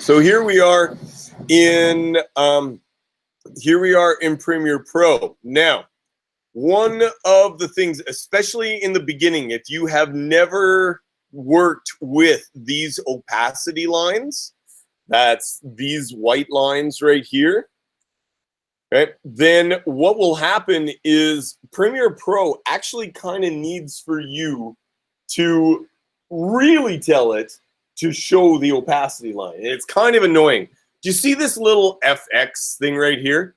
So here we are in Premiere Pro. Now, one of the things, especially in the beginning, if you have never worked with these opacity lines, that's these white lines right here, right? Then what will happen is Premiere Pro actually kind of needs for you to really tell it to show the opacity line. It's kind of annoying. Do you see this little FX thing right here?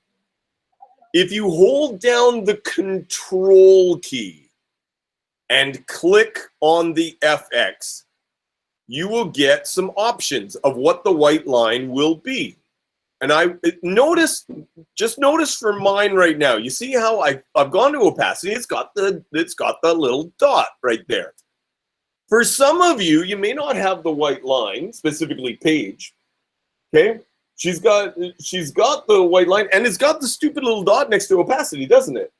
If you hold down the Control key and click on the FX, you will get some options of what the white line will be. And just notice for mine right now. You see how I've gone to opacity. It's got the little dot right there. For some of you, you may not have the white line, specifically Paige. Okay, she's got the white line, and it's got the stupid little dot next to opacity, doesn't it?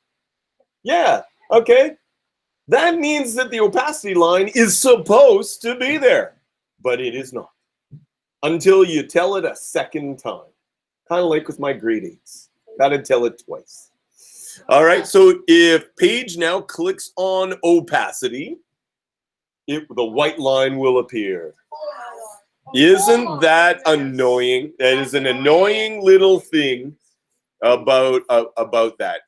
Yeah. Okay. That means that the opacity line is supposed to be there, but it is not until you tell it a second time. Kind of like with my grade 8s. Gotta tell it twice. All right. So if Paige now clicks on opacity, the white line will appear. Isn't that annoying? That is an annoying little thing about that.